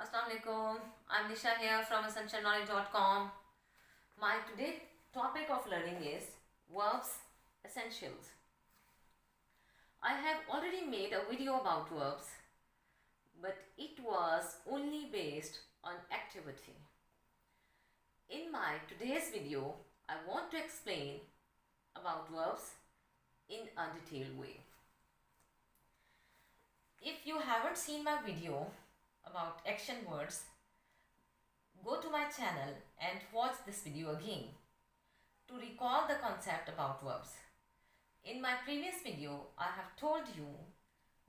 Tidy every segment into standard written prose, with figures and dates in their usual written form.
Assalamualaikum. I'm Nisha here from essentialknowledge.com. My today topic of learning is Verbs Essentials. I have already made a video about verbs, but it was only based on activity. In my today's video, I want to explain about verbs in a detailed way. If you haven't seen my video about action words, go to my channel and watch this video again to recall the concept about verbs. In my previous video, I have told you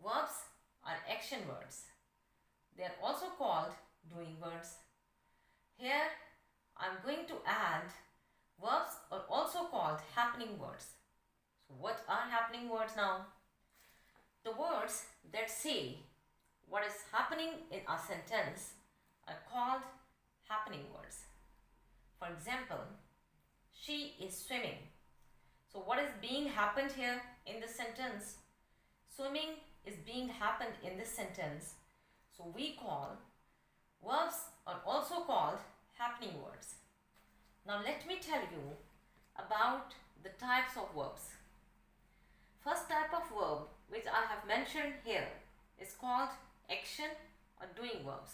verbs are action words. They are also called doing words. Here I am going to add verbs are also called happening words. So what are happening words now? The words that say what is happening in a sentence are called happening words. For example, she is swimming. So what is being happened here in this sentence? Swimming is being happened in this sentence. So we call verbs are also called happening words. Now let me tell you about the types of verbs. First type of verb which I have mentioned here is called action or doing verbs.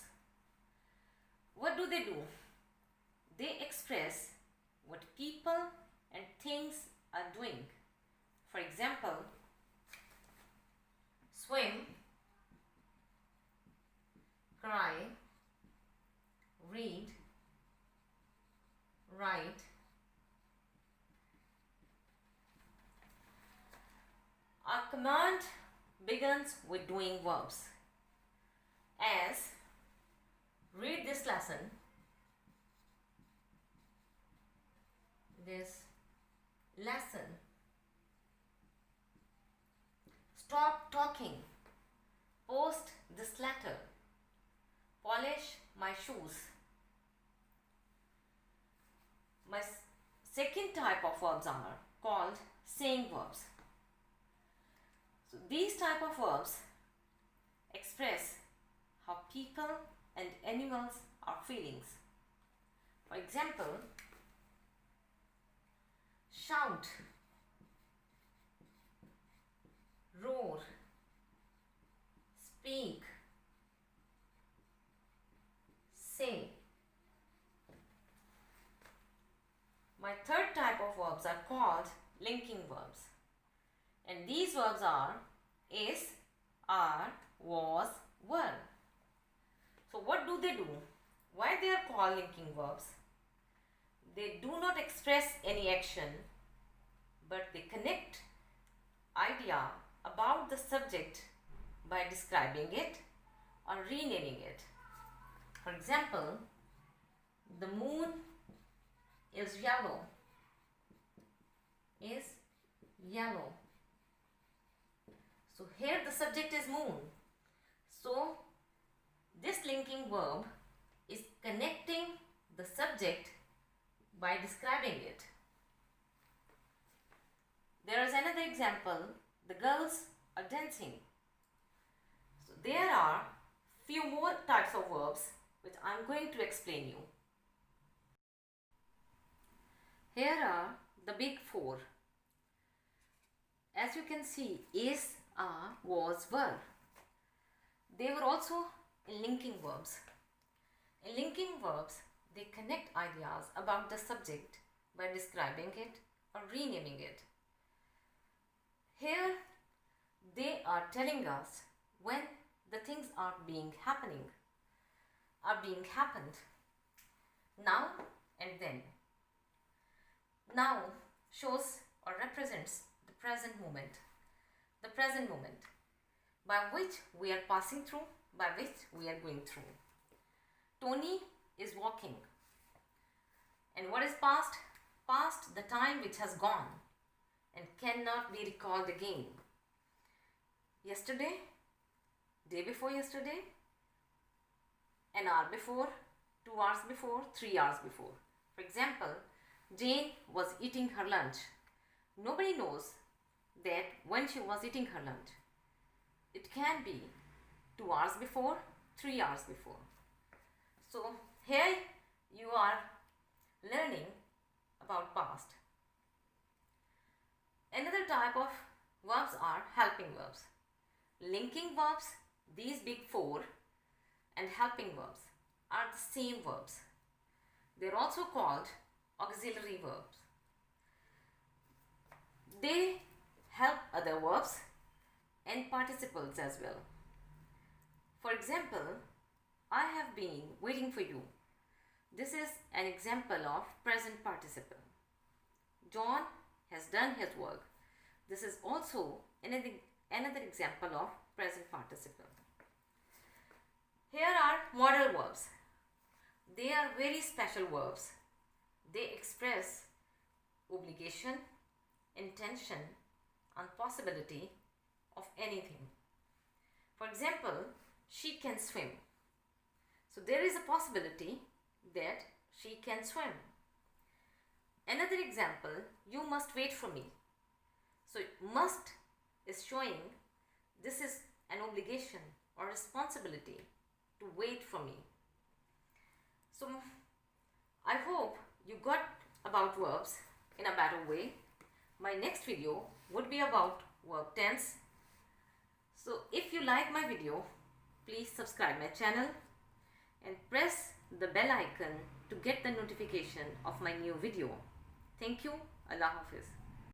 What do? They express what people and things are doing. For example, swim, cry, read, write. Our command begins with doing verbs. As read this lesson, stop talking, post this letter, polish my shoes. My second type of verbs are called saying verbs. So these type of verbs express how people and animals are feelings. For example, shout, roar, speak, say. My third type of verbs are called linking verbs. And these verbs are is, are, was, were. So what do? Why they are called linking verbs? They do not express any action, but they connect idea about the subject by describing it or renaming it. For example, the moon is yellow. So here the subject is moon. So this linking verb is connecting the subject by describing it. There is another example. The girls are dancing. So there are few more types of verbs which I am going to explain you. Here are the big four. As you can see, is, are, was, were. They were also in linking verbs. In linking verbs, they connect ideas about the subject by describing it or renaming it. Here, they are telling us when the things are being happened. Now and then. Now shows or represents the present moment. The present moment by which we are passing through, by which we are going through. Tony is walking. And what is past? Past, the time which has gone and cannot be recalled again. Yesterday, day before yesterday, an hour before, 2 hours before, 3 hours before. For example, Jane was eating her lunch. Nobody knows that when she was eating her lunch. It can be 2 hours before, 3 hours before. So here you are learning about past. Another type of verbs are helping verbs. Linking verbs, these big four, and helping verbs are the same verbs. They're also called auxiliary verbs. They help other verbs and participles as well. For example, I have been waiting for you. This is an example of present participle. John has done his work. This is also another example of present participle. Here are modal verbs. They are very special verbs. They express obligation, intention, and possibility of anything. For example, she can swim. So there is a possibility that she can swim. Another example, you must wait for me. So must is showing this is an obligation or responsibility to wait for me. So I hope you got about verbs in a better way. My next video would be about verb tense. So if you like my video, please subscribe my channel and press the bell icon to get the notification of my new video. Thank you. Allah Hafiz.